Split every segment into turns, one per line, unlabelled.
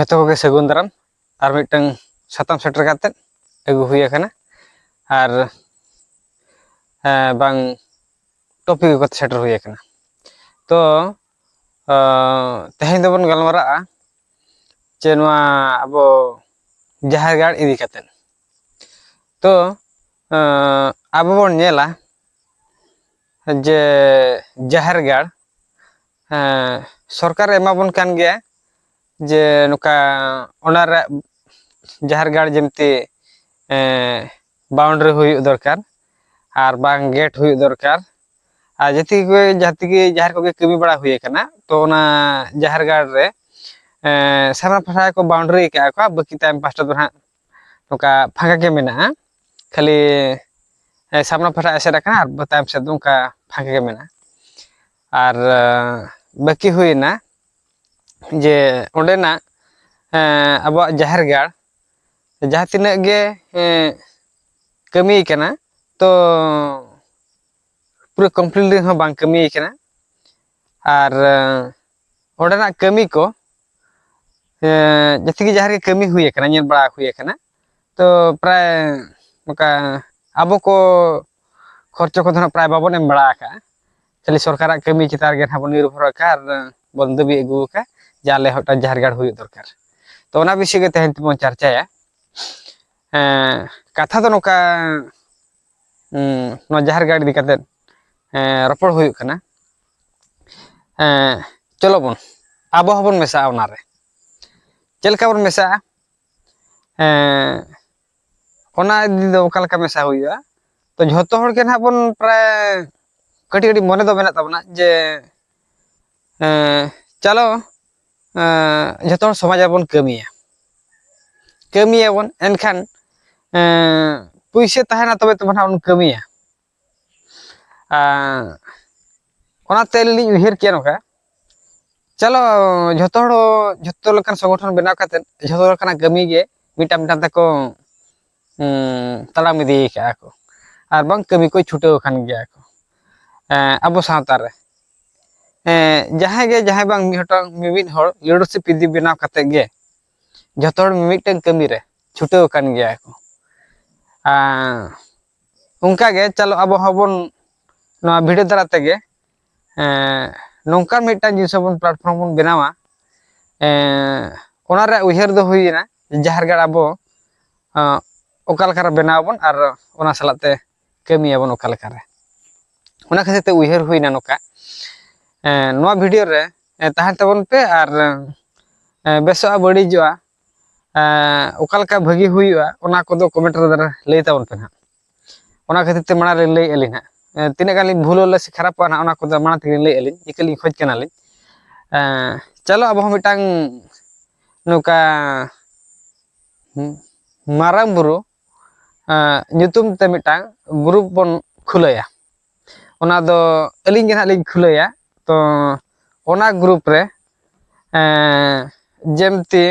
जतो को सगुन दाराम और मिटन सातम सेटर काते अगु हुई आकना और बांग टॉपिक को सेटर हुई आकना। तो तेहें दबन गलमरा जे नवा अबो जहार गाड़ इदी काते। तो अबो बन नेला जे जहार गाड़ सरकार एमा बन कान गया जे नुका ओनार जहार गाड़ जमते बाउंड्री हुई दरकार और बांग गेट हुई दरकार आ जति के जहार को कमी बड़ा हुई कना। तो ओना जहार गाड़ रे सारा फसा को बाउंड्री का को बाकी टाइम पास्टा दो नुका फांका के मेना खाली सामना फसा ऐसे रखना और बताइम से दो का फांका के मेना और बाकी हुई ना जे ओंडे ना अब जहार गाड़ जहाँ तीना गे कमी कना। तो पूरा कंप्लीट हो बांग कमी कना और ओंडेना कमी को जति के जहार के कमी हुई कना नेल बड़ा हुई कना। तो प्राय नका अब को खर्चो को प्राय बाबन एम बड़ा का खाली सरकार कमी चितार गे बन निर्भर का बन दबी अगू का जाले हटा जहार गाड़ हुई दरकार। तो ओना विषय के तेहन बन चर्चाया कथा तो नोका जहार गाड़ इदी काते रपड़ हुई कना। चलो बन अब हबन मेसा ओनारे चलका बन मेसा ओना इदी दो ओका लका मेसा हुईया। तो झोतो हड़ के ना बन प्राय कटी कटी मने दो मेना तबना जे चलो झोतो समाज बन कमिया बन एनखान पुइसे तहना तबे तो बना कमिया ओना तेली उहिर के नोका चलो झोतो लकन संगठन बनाव काते झोतो लकन कमी गे मिटा मिटा तको तड़ाम इदी का को और बांग कमी को छुटे खान गया को अब सावता रे जहां गे जहां बांग मिमिद हड़ लीडरशिप इदी बनाव काते गे झोतो हड़ मिमिटन कमी रे छुटे खान गया को उनका गे चलो अब हबन नवा वीडियो द्वारा तेगे नौका मिटन जिनिस बन प्लेटफॉर्म बन बनावा ओना रे उहिर दो हुईना जहार गाड़ अब ओका लका रे बनाव बन और ओना सलाते कमी बन ओका लका रे ओना खातिर ते उहिर हुईना नोका नवा वीडियो रे तहन तबन पे और बेसोआ बड़ीजोआ ओका लका भागी हुईआ ओना को दो कमेंट रे लई तबन पे ना ओना खातिर ते मना रे लई एली ना तीना गाली भूल ले से खराब ना ओना को दो मना ते लई एली इकली खोज कना ले। चलो अब हम मिटांग नोका मारांग बुरु ᱧᱩᱛᱩᱢ ते मिटांग ग्रुप बन खुलाया ओना दो अलिंग गे ना लिंग खुलाया। तो ओना ग्रुप रे जेमती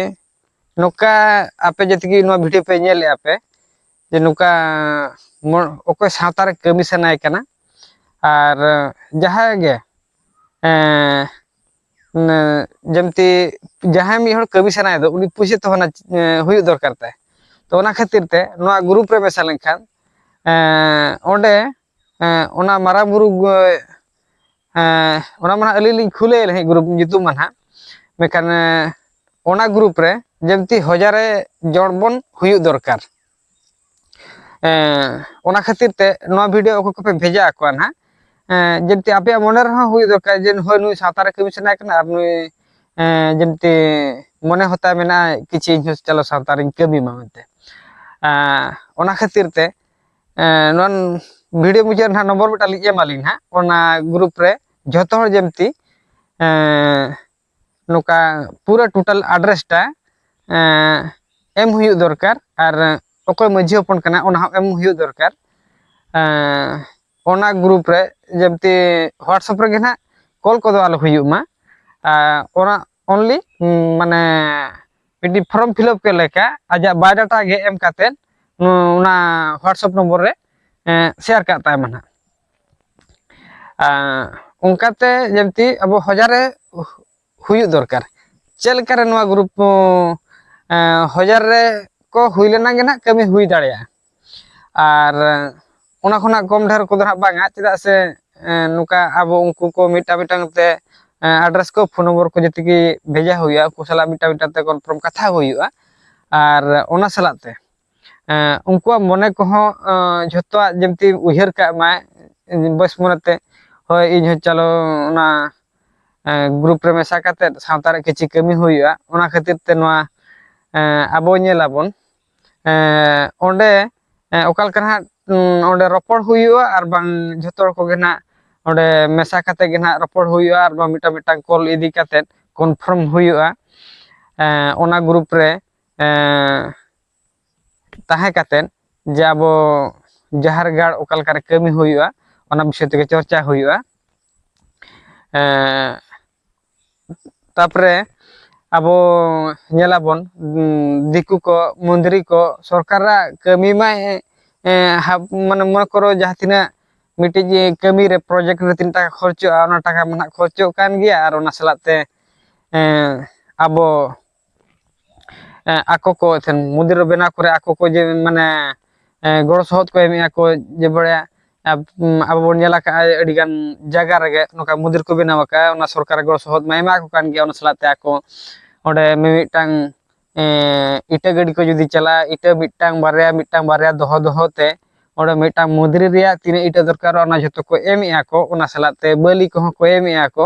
नोका आपे जति नो वीडियो पे नेल आपे जे नोका ओको सावता रे कमी सनाय कना और जहां गे जमती जहां मी हड़ कमी सनाय दो उनी पुइसे तो होना हुई दरकार ताय। तो ओना खातिर ते नोआ ग्रुप रे मेसा लेनखान ओंडे ओना मारा बुरु ओना माना अली लिंग खुले ले ग्रुप ᱧᱩᱛᱩᱢ माना मेखान ओना ग्रुप रे जमती हजारे जड़बन हुई दरकार ओना खातिर ते नोआ वीडियो को पे भेजा को ना जमती आपे मने रहा हुई दरकार जे होय नुई सावता रे कमी सनाय कना और नुई जमती मने होता मेना किछि चलो सावता रे कमी मानते ओना खातिर ते नोन वीडियो मुझे ना नंबर बेटा लिए माली ना ओना ग्रुप रे झोतो हर जमती नोका पूरा टोटल एड्रेस टा एम हुई दरकार और ओको मझी हपन कना ओना एम हुई दरकार ओना ग्रुप रे जमती व्हाट्सएप रे ना कॉल को दो आलो हुई मा ओना ओनली माने मिडी फॉर्म फिलअप के लेका आजा बायोडाटा गे एम काते ओना व्हाट्सएप नंबर रे शेयर करता है मना उनकाते जमती अब हजारे हुई दरकार ᱪᱮᱫ ᱞᱮᱠᱟᱨᱮ ᱱᱚᱣᱟ ᱜᱨᱩᱯ ᱦᱚᱡᱟᱨ ᱨᱮ ᱠᱚ ᱦᱩᱭ ᱞᱮᱱᱟ ᱜᱮ ᱱᱟᱜ ᱠᱟᱹᱢᱤ ᱦᱩᱭ ᱫᱟᱲᱮᱭᱟᱜᱼᱟ ᱟᱨ ᱚᱱᱟ ᱠᱷᱚᱱᱟᱜ ᱠᱚᱢ ᱰᱷᱮᱨ ᱠᱚᱫᱚ ᱦᱟᱸᱜ ᱵᱟᱝᱟ ᱪᱮᱫᱟᱜ ᱥᱮ ᱱᱚᱝᱠᱟ ᱟᱵᱚ ᱩᱱᱠᱩ ko ᱢᱤᱫᱴᱟᱝ ᱛᱮ ᱟᱰᱨᱮᱥ ko ᱯᱷᱳᱱ ᱱᱚᱢᱵᱚᱨ ko ᱡᱚᱛᱚ ᱜᱮ ᱵᱷᱮᱡᱟ ᱦᱩᱭᱩᱜᱼᱟ ᱩᱱᱠᱩ ᱥᱟᱞᱟᱜ ᱢᱤᱫᱴᱟᱝ ᱛᱮ ᱠᱚᱱᱯᱷᱟᱨᱢ ᱠᱟᱛᱷᱟ ᱦᱩᱭᱩᱜᱼᱟ ᱟᱨ ᱚᱱᱟ ᱥᱟᱞᱟᱜ ᱛᱮ उनकुआ मने को झोतवा जमती उहर का बस मनते हय इन चलो ना ग्रुप रे मेसा करते सावता रे किछि कमी हुआ ओना खातिर ते नोआ आबो नेलाबोन ओंडे ओकाल कना ओंडे रपड़ हुआ और बांग झोतो को गे ना ओंडे मेसा करते गे ना रपड़ हुआ और बांग मिटा मिटा कॉल इदी करते कन्फर्म हुआ ओना ग्रुप रे ताहे करते जे अब जहार गाड़ ओकाल करे कमी हुआ ओना विषय ते चर्चा हुआ तापरे आबो नेलाबोन दिकु को मंदिरी को सरकार कमी मा माने मन करो जहाँ तिना मिट्टी कमी रे प्रोजेक्ट रे 3 टाका खर्चो ओना टाका मना खर्चो कान गया और ओना सलाते आबो ako ko एथन मंदिर बना करे ako को जे माने गड़ सहत को एमिया को जे बड़े अब बन नेला का अडिगान जगह रे नोका मंदिर को बनावा का ओना सरकार गड़ सहत मा एमा को कान गया ओना सलाते ako ओडे मिमिटांग इटा गड़ी को जदी चला इटा मिटांग बारया दोहो दोहो ते ओडे मिटांग मंदिर रिया तिने इटा दरकार ओना जतो को एमिया को ओना सलाते बलि को एमिया को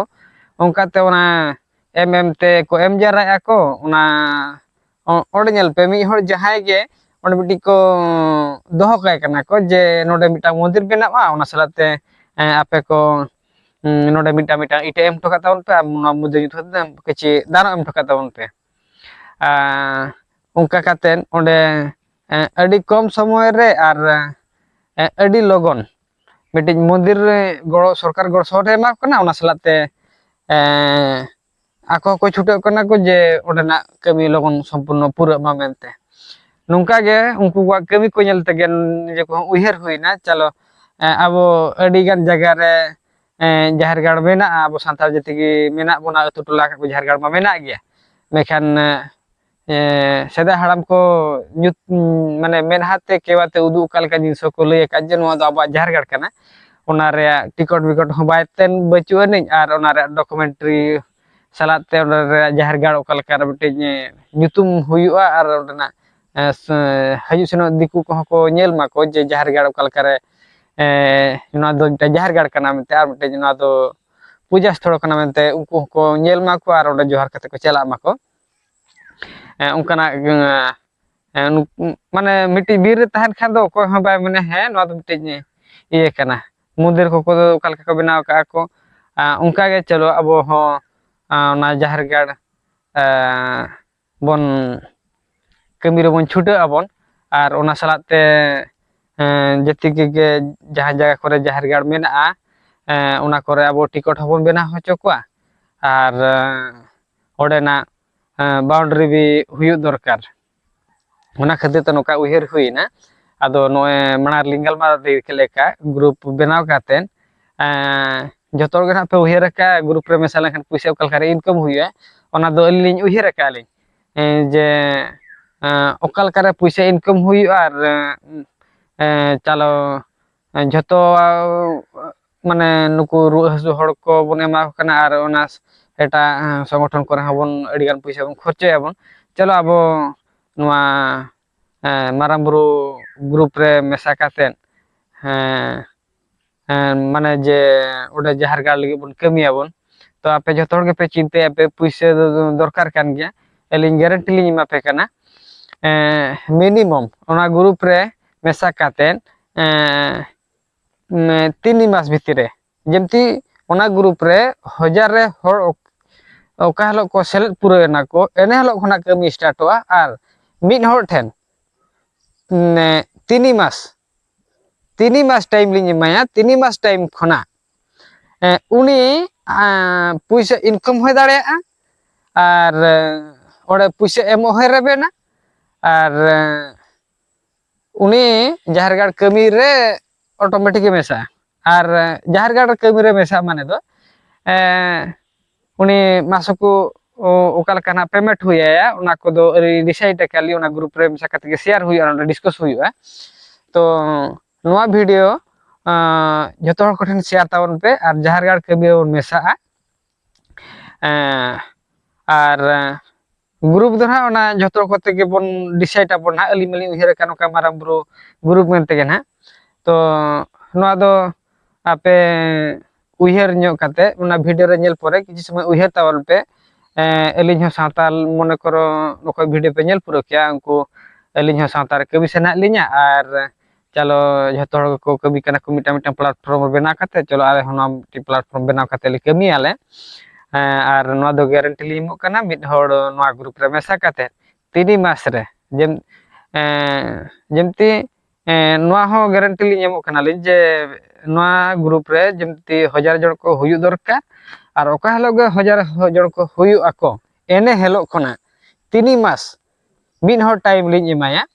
ओंका ते ओना ते को एम जराया को ओना ओडे नेल पे मी हर जहाय गे ओडे मिटी को दोहो काय कना को जे नोडे मिटांग मंदिर बनावा ओना सलाते आपे को नोडे मिटा मिटा इटा एम ठोका तावन पे ओना मुदे जुत किछि दान एम ठोका तावन पे उनका कातेन ओडे अडी कम समय रे आर अडी लगन मिटी मंदिर रे गड़ो सरकार गड़ सहट एमा कना ओना सलाते ako ko छुटे कना को जे ओडना कमी लगन संपूर्ण पूरा मा मेनते नोंका गे उनको को कमी को नेलते गे जे को उहर होइना चलो आबो अडी गान जगह रे जहर गाड़ मेना आबो संताल जति की मेना बोना अतु टोला का जहर गाड़ मा मेना गया मेखान सेदा हड़ाम को न्यूत माने मेनहाते केवाते उदु काल का जिंस को लय का जे नोआ दो आबा जहर गाड़ कना ओना रे टिकट विकट हो बायतेन बचुआ नहीं और ओना रे डॉक्यूमेंट्री सलाते जहर गाड़ ओकाल का बेटे ᱧᱩᱛᱩᱢ हुआ और ओडना हजु सेनो दिकु को नेल माको जे जहर गाड़ ओकाल करे नोआ दो जहर गाड़ कना मेते और बेटे नोआ दो पूजा स्थल कना मेते उनको को नेल माको और ओडे जोहार कते को चला माको उनकाना माने मिटी बीर रे तहन खान दो कोय हो बाय माने है नोआ दो बेटे ये कना मंदिर को ओकाल का बनाव का को उनका गे चलो अब हो ना जहर गाड़ बन कमी रे बन छुटे अबन और ओना सलाते जति के जहां जगह करे जहर गाड़ मेना ओना करे अब टिकट हबन बेना होचो को और ओडेना बाउंड्री भी हुयु दरकार ओना खातिर त नोका उहेर हुइना आदो नोए मनार लिंगल मा दे लेका ग्रुप बनाव कातेन जतो गे ना पे उहेर का ग्रुप रे मेसा लेखन पैसा ओकाल करे इनकम हुआ ओना दो अलिन उहेर का ले जे ओकाल करे पैसा इनकम हुआ और चलो जतो माने नुकु रु हसु हड़ को बन एमा कना और ओना एटा संगठन करे हबन अडिगान पैसा बन खर्चे हबन चलो अब नोआ मारामब्रु ग्रुप रे मेसा कातेन माने जे ओडे जहर गाड़ लगे बन कमी आबन तो आपे जतो हड़ के पे चिंते आपे पैसा दरकार कान गया एलिन गारंटी लिन मा पे कना मिनिमम ओना ग्रुप रे मेसा कातेन 3 मास भितरे जेमती ओना ग्रुप रे 1000 रे हड़ ओका हलो को सेलेक्ट पूरा ना को एने हलो खना कमी स्टार्टवा और मिड हड़ ठेन 3 मास टाइम लिन माया 3 मास टाइम खना उनी पैसा इनकम हो दाड़े और ओडे पैसा एमो है रेबेना और उनी जहर गाड़ कमी रे ऑटोमेटिक मेसा और जहर गाड़ कमी रे मेसा माने दो उनी मासको ᱚᱠᱟ ᱞᱮᱠᱟ ᱱᱟᱜ ᱯᱮᱢᱮᱱᱴ ᱦᱩᱭᱟᱭᱟ ᱚᱱᱟ ᱠᱚᱫᱚ ᱰᱤᱥᱟᱭᱤᱰ ᱟᱠᱟᱫ ᱚᱱᱟ ᱜᱨᱩᱯ ᱨᱮ ᱢᱮᱥᱟ ᱠᱟᱛᱮ ᱜᱮ ᱥᱮᱭᱟᱨ ᱦᱩᱭᱩᱜᱼᱟ, ᱚᱸᱰᱮ ᱰᱤᱥᱠᱟᱥ ᱦᱩᱭᱩᱜᱼᱟ᱾ ᱛᱚ ᱱᱚᱣᱟ ᱵᱷᱤᱰᱤᱭᱳ ᱡᱚᱛᱚ ᱦᱚᱲ ᱠᱚᱴᱷᱮᱱ ᱥᱮᱭᱟᱨ ᱛᱟᱵᱚᱱ ᱯᱮ ᱟᱨ ᱡᱟᱦᱮᱨ ᱜᱟᱲ ᱠᱟᱹᱢᱤ ᱨᱮᱵᱚᱱ ᱢᱮᱥᱟᱜᱼᱟ᱾ ᱟᱨ ᱜᱨᱩᱯ ᱫᱚ ᱱᱟᱦᱟᱜ ᱚᱱᱟ ᱡᱚᱛᱚ ᱦᱚᱲ ᱠᱚᱛᱮ ᱜᱮᱵᱚᱱ ᱰᱤᱥᱟᱭᱤᱰ ᱟᱵᱚᱱ ᱱᱟᱦᱟᱜ, ᱟᱹᱞᱤᱧ ᱢᱟᱞᱤᱧ ᱩᱭᱦᱟᱹᱨ ᱟᱠᱟᱫ ᱱᱚᱝᱠᱟ ᱢᱟᱨᱟᱝ ᱵᱩᱨᱩ ᱜᱨᱩᱯ ᱢᱮᱱ ᱛᱮᱜᱮ ᱱᱟᱦᱟᱜ᱾ ᱛᱚ ᱱᱚᱣᱟ ᱫᱚ ᱟᱯᱮ ᱩᱭᱦᱟᱹᱨ ᱧᱚᱜ ᱠᱟᱛᱮ ᱚᱱᱟ ᱵᱷᱤᱰᱤᱭᱳ ᱨᱮ ᱧᱮᱞ ᱯᱚᱨᱮ ᱠᱤᱪᱷᱩ ᱥᱚᱢᱚᱭ ᱩᱭᱦᱟᱹᱨ ᱛᱟᱵᱚᱱ ᱯᱮ, ᱟᱹᱞᱤᱧ ᱦᱚᱸ ᱥᱟᱶᱛᱟᱞ ᱢᱚᱱᱮ ᱠᱚᱨᱚ ᱚᱠᱚᱭ ᱵᱷᱤᱰᱤᱭᱳ ᱯᱮ ᱧᱮᱞ ᱯᱩᱨᱟᱹᱣ ᱠᱮᱜᱼᱟ ᱩᱱᱠᱩ ᱟᱹᱞᱤᱧ ᱦᱚᱸ ᱥᱟᱶᱛᱟ ᱨᱮ ᱠᱟᱹᱢᱤ ᱥᱟᱱᱟᱭᱮᱫ ᱞᱤᱧᱟ, ᱟᱨ ᱪᱚᱞᱚ ᱡᱷᱚᱛᱚ ᱦᱚᱲ ᱜᱮᱠᱚ ᱠᱟᱹᱢᱤ ᱠᱟᱱᱟ ᱠᱚ ᱢᱤᱫᱴᱟᱝ ᱢᱤᱫᱴᱟᱝ ᱯᱞᱟᱴᱯᱷᱨᱚᱢ ᱵᱮᱱᱟᱣ ᱠᱟᱛᱮ, ᱪᱚᱞᱚ ᱟᱞᱮ ᱦᱚᱸ ᱱᱚᱣᱟ ᱢᱤᱫᱴᱤᱡ ᱯᱞᱟᱴᱯᱷᱨᱚᱢ ᱵᱮᱱᱟᱣ ᱠᱟᱛᱮ ᱞᱮ ᱠᱟᱹᱢᱤᱭᱟᱞᱮ᱾ ᱟᱨ ᱱᱚᱣᱟ ᱫᱚ গ্যারান্টি ᱞᱤᱧ ᱮᱢᱚᱜ ᱠᱟᱱᱟ, ᱢᱤᱫ ᱦᱚᱲ ᱱᱚᱣᱟ ᱜᱨᱩᱯ ᱨᱮ ᱢᱮᱥᱟ ᱠᱟᱛᱮ 3 ᱢᱟᱥ ᱨᱮ ଯେମିତି ନୂଆ ହᱚᱸ ଗ୍যারান্টি ᱞᱤᱧ ᱮᱢᱚᱜ ᱠᱟᱱᱟᱞᱤᱧ ᱡᱮ ᱱᱚᱣᱟ ᱜᱨᱩᱯ ᱨᱮ ଯେମିତି 1000 ᱡᱚᱱ ᱠᱚ ᱦᱩᱭᱩᱜ ᱫᱚᱨᱠᱟর, ᱟᱨ ᱚᱠᱟ ᱦᱤᱞᱳᱜ ᱜᱮ 1000 ᱡᱚᱱ ᱠᱚ ᱦᱩᱭᱩᱜ ᱟᱠᱚ ᱮᱱᱮ ᱦᱤᱞᱳᱜ ᱠᱷᱚᱱᱟᱜ 3 ᱢᱟᱥ ᱢᱤᱫ ᱦᱚᱲ ᱴᱟᱭᱤᱢ ᱞᱤᱧ ᱮᱢᱟᱭᱟ,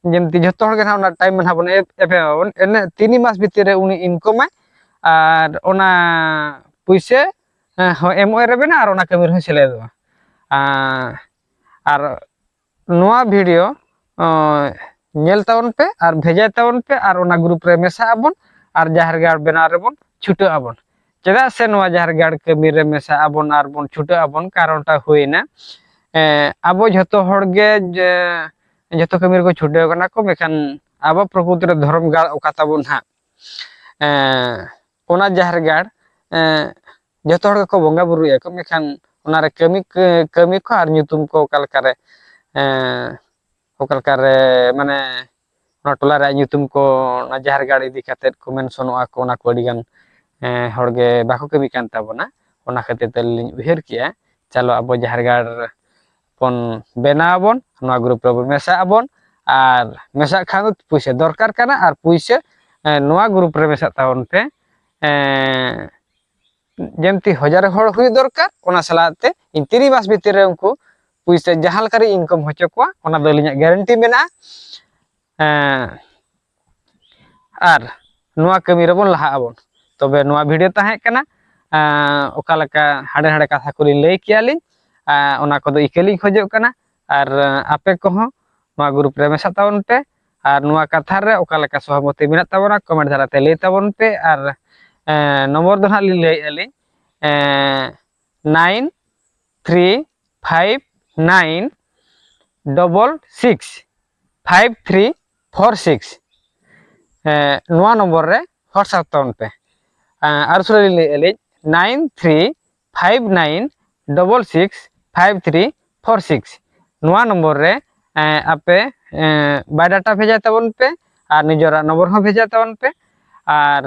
যেমতি ᱡᱚᱛᱚ ᱦᱚᱲ ᱜᱮ ᱱᱟᱦᱟᱜ ᱚᱱᱟ ᱴᱟᱭᱤম ᱱᱟᱦᱟᱜ ᱵᱚᱱ ᱮᱢᱟᱵᱚᱱ ᱮᱱᱮ 3 ᱢᱟᱥ ᱵᱷᱤᱛᱤᱨ ᱨᱮ ᱩᱱᱤ ᱤᱱᱠᱚᱢᱟᱭ, ᱟᱨ ᱚᱱᱟ ᱯᱩᱭᱥᱟᱹ ᱦᱚᱸ ᱮᱢᱚᱜ ᱮ ᱨᱮᱵᱮᱱᱟ ᱟᱨ ᱚᱱᱟ ᱠᱟᱹᱢᱤ ᱨᱮᱦᱚᱸ ᱥᱮᱞᱮᱫᱚᱜᱼᱟ᱾ ᱟᱨ ᱱᱚᱣᱟ ᱵᱷᱤᱰᱤᱭᱳ ᱧᱮᱞ ᱛᱟᱵᱚᱱ ᱯᱮ ᱟᱨ ᱵᱷᱮᱡᱟᱭ ᱛᱟᱵᱚᱱ ᱯᱮ, ᱟᱨ ᱚᱱᱟ ᱜᱨᱩᱯ ᱨᱮ ᱢᱮᱥᱟᱜ ᱟᱵᱚᱱ ᱟᱨ ᱡᱟᱦᱮᱨ ᱜᱟᱲ ᱵᱮᱱᱟᱣ ᱨᱮᱵᱚᱱ ᱪᱷᱩᱴᱟᱹᱜ ᱟᱵᱚᱱ᱾ ᱪᱮᱫᱟᱜ ᱥᱮ ᱱᱚᱣᱟ ᱡᱟᱦᱮᱨ ᱜᱟᱲ ᱠᱟᱹᱢᱤ ᱨᱮ ᱢᱮᱥᱟᱜ ᱟᱵᱚᱱ ᱟᱨ ᱵᱚᱱ ᱪᱷᱩᱴᱟᱹᱜ ᱟᱵᱚᱱ, ᱠᱟᱨᱚᱱᱴᱟ ᱦᱩᱭᱱᱟ ᱟᱵᱚ ᱡᱷᱚᱛᱚ ᱦᱚᱲ ᱜᱮ ᱡᱚᱛᱚ ᱠᱟᱹᱢᱤ ᱨᱮᱠᱚ ᱪᱷᱩᱴᱟᱹᱣ ᱠᱟᱱᱟ ᱠᱚ, ᱢᱮᱱᱠᱷᱟᱱ ᱟᱵᱚ ᱯᱨᱚᱠᱨᱤᱛᱤ ᱨᱮ ᱫᱷᱚᱨᱚᱢ ᱜᱟᱲ ᱚᱠᱟ ᱛᱟᱵᱚᱱ ᱦᱟᱸᱜ ᱚᱱᱟ ᱡᱟᱦᱮᱨ ᱜᱟᱲ ᱡᱚᱛᱚ ᱦᱚᱲ ᱜᱮᱠᱚ ᱵᱚᱸᱜᱟ ᱵᱩᱨᱩᱭᱟᱠᱚ, ᱢᱮᱱᱠᱷᱟᱱ ᱚᱱᱟᱨᱮ ᱠᱟᱹᱢᱤ ᱠᱚ ᱟᱨ ᱧᱩᱛᱩᱢ ᱠᱚ ᱚᱠᱟ ᱞᱮᱠᱟᱨᱮ ᱚᱠᱟ ᱞᱮᱠᱟᱨᱮ ᱢᱟᱱᱮ ᱚᱱᱟ ᱴᱚᱞᱟ ᱨᱮᱭᱟᱜ ᱧᱩᱛᱩᱢ ko ᱚᱱᱟ ᱡᱟᱦᱮᱨ ᱜᱟᱲ ᱤᱫᱤ ᱠᱟᱛᱮᱫ ko ᱢᱮᱱᱥᱚᱱᱚᱜᱼᱟ ko, ᱚᱱᱟ ko ᱟᱹᱰᱤᱜᱟᱱ ᱦᱚᱲᱜᱮ ᱵᱟᱠᱚ ᱠᱟᱹᱢᱤ ᱠᱟᱱ ᱛᱟᱵᱚᱱᱟ᱾ ᱚᱱᱟ ᱠᱷᱟᱹᱛᱤᱨ ᱛᱮ ᱟᱹᱞᱤᱧ ᱩᱭᱦᱟᱹᱨ ᱠᱮᱜᱼᱟ ᱪᱚᱞᱚ ᱟᱵᱚ ᱡᱟᱦᱮᱨ ᱜᱟᱲ ᱵᱚᱱ ᱵᱮᱱᱟᱣ ᱟᱵᱚᱱ, ᱱᱚᱣᱟ ᱜᱨᱩᱯ ᱨᱮᱵᱚᱱ ᱢᱮᱥᱟᱜ ᱟᱵᱚᱱ, ᱟᱨ ᱢᱮᱥᱟᱜ ᱠᱷᱟᱱ ᱫᱚ ᱯᱩᱭᱥᱟᱹ ᱫᱚᱨᱠᱟর ᱠᱟᱱᱟ, ᱟᱨ ᱯᱩᱭᱥᱟᱹ ᱱᱚᱣᱟ ᱜᱨᱩᱯ ᱨᱮ ᱢᱮᱥᱟᱜ ᱛᱟᱵᱚᱱ ᱯᱮ, যেমতি 1000 হড় হুই দরকার ᱚᱱᱟ ᱥᱟᱞᱟᱜ ᱛᱮ 3 মাস ভিতরে রে ᱩᱱᱠᱩ ᱯᱩᱭᱥᱟᱹ ᱡᱟᱦᱟᱸ ᱞᱮᱠᱟ ᱨᱮ ᱤᱱᱠᱟᱢ ᱦᱚᱪᱚ ᱠᱚᱣᱟ, ᱚᱱᱟ ᱫᱚ ᱟᱹᱞᱤᱧᱟᱜ গ্যারান্টি ᱢᱮᱱᱟᱜᱼᱟ᱾ ᱟᱨ ᱱᱚᱣᱟ ᱠᱟᱹᱢᱤ ᱨᱮᱵᱚᱱ ᱞᱟᱦᱟᱜ ᱟᱵᱚᱱ᱾ ᱛᱚᱵᱮ ᱱᱚᱣᱟ ᱵᱷᱤᱰᱤᱭᱳ ᱛᱟᱦᱮᱸ ᱠᱟᱱᱟ ᱚᱠᱟ ᱞᱮᱠᱟ ᱦᱟᱸᱰᱮ ᱱᱟᱰᱮ ᱠᱟᱛᱷᱟ ᱠᱚᱞᱤᱧ ᱞᱟᱹᱭ ᱠᱮᱭᱟᱞᱤᱧ, ᱚᱱᱟ ᱠᱚᱫᱚ ᱤᱠᱟᱹ ᱞᱤᱧ ᱠᱷᱚᱡᱚᱜ ᱠᱟᱱᱟ, ᱟᱨ ᱟᱯᱮ ᱠᱚᱦᱚᱸ ᱱᱚᱣᱟ ᱜᱨᱩᱯ ᱨᱮ ᱢᱮᱥᱟᱜ ᱛᱟᱵᱚᱱ ᱯᱮ, ᱟᱨ ᱱᱚᱣᱟ ᱠᱟᱛᱷᱟ ᱨᱮ ᱚᱠᱟ ᱞᱮᱠᱟ ᱥᱚᱦᱚᱢᱚᱛᱤ ᱢᱮᱱᱟᱜ ᱛᱟᱵᱚᱱᱟ ᱠᱚᱢᱮᱱᱴ ᱫᱷᱟᱨᱟᱛᱮ ᱞᱟᱹᱭ ᱛᱟᱵᱚᱱ ᱯᱮ, ᱟᱨ ᱱᱚᱢᱵᱚᱨ ᱫᱚ ᱦᱟᱸᱜ ᱞᱤᱧ ᱞᱟᱹᱭᱮᱫᱼᱟ ᱞᱤᱧ 9359665346 ᱱᱚᱣᱟ ᱱᱚᱢᱵᱚর ᱨᱮ হোয়াটসঅ্যাপ ᱛᱟᱵᱚᱱ ᱯᱮ। ᱟᱨ ᱥᱩᱨ ᱞᱤᱧ ᱞᱟᱹᱭᱮᱫᱼᱟ ᱞᱤᱧ 9359665346 ᱱᱚᱣᱟ ᱱᱚᱢᱵᱚর ᱨᱮ ᱟᱯᱮ বায়োডাটা ভেজাই তাবন পে, আর নিজেরা নম্বর হᱚᱸ ভেজাই তাবন পে, আর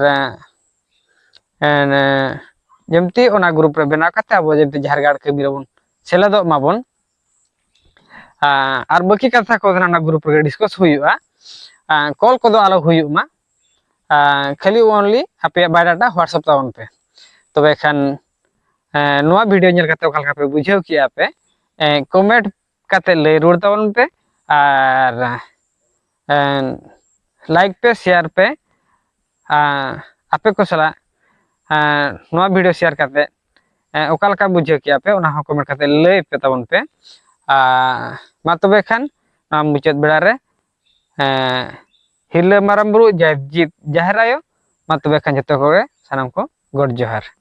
যেমতি ওনা গ্রুপ রে বেনাও কাতে আবো যেমতি ঝাড় গাড় ᱠᱟᱹᱢᱤ ᱨᱮᱵᱚᱱ ᱥᱮᱞᱮᱫᱚᱜ ᱢᱟᱵᱚᱱ। আর বাকি কথা কো না গ্রুপ রে ডিসকাস ᱦᱩᱭᱩᱜᱼᱟ, কল কদᱚ আলো ᱦᱩᱭᱩᱜ ᱢᱟ, খালি ওনলি ᱟᱯᱮᱭᱟᱜ বায়োডাটা হোয়াটসঅ্যাপ তাবন ᱯᱮ। তবে খান ᱱᱚᱣᱟ ᱵᱷᱤᱰᱤᱭᱳ ᱧᱮᱞ ᱠᱟᱛᱮ ᱚᱠᱟ ᱞᱮᱠᱟ ᱯᱮ ᱵᱩᱡᱷᱟᱹᱣ ᱠᱮᱜᱼᱟ ᱯᱮ ᱠᱚᱢᱮন্ট ᱠᱟᱛᱮ ᱞᱟᱹᱭ ᱨᱩᱣᱟᱹᱲ ᱛᱟᱵᱚᱱ ᱯᱮ, আর লাইক পে শেয়ার পে ᱟᱯᱮ ᱠᱚ ᱥᱟᱞᱟᱜ ᱱᱚᱣᱟ ᱵᱷᱤᱰᱤᱭᱳ শেয়ার ᱠᱟᱛᱮ ᱚᱠᱟ ᱞᱮᱠᱟ ᱵᱩᱡᱷᱟᱹᱣ ᱠᱮᱜᱼᱟ ᱯᱮ ᱚᱱᱟ ᱦᱚᱸ ᱠᱚᱢᱮন্ট ᱠᱟᱛᱮ ᱞᱟᱹᱭ ᱯᱮ ᱛᱟᱵᱚᱱ ᱯᱮ। ᱢᱟ ᱛᱚᱵᱮ ᱠᱷᱟᱱ ᱱᱚᱣᱟ ᱢᱩᱪᱟᱹᱫ ᱵᱮᱲᱟ ᱨᱮ ᱦᱤᱨᱞᱟᱹ ᱢᱟᱨᱟᱝ ᱵᱩᱨᱩ ᱡᱟᱦᱮᱨ ᱟᱭᱳ, ᱢᱟ ᱛᱚᱵᱮ ᱠᱷᱟᱱ ᱡᱚᱛᱚ ᱠᱚᱜᱮ ᱥᱟᱱᱟᱢ ᱠᱚ ᱜᱚᱰ ᱡᱚᱦᱟᱨ।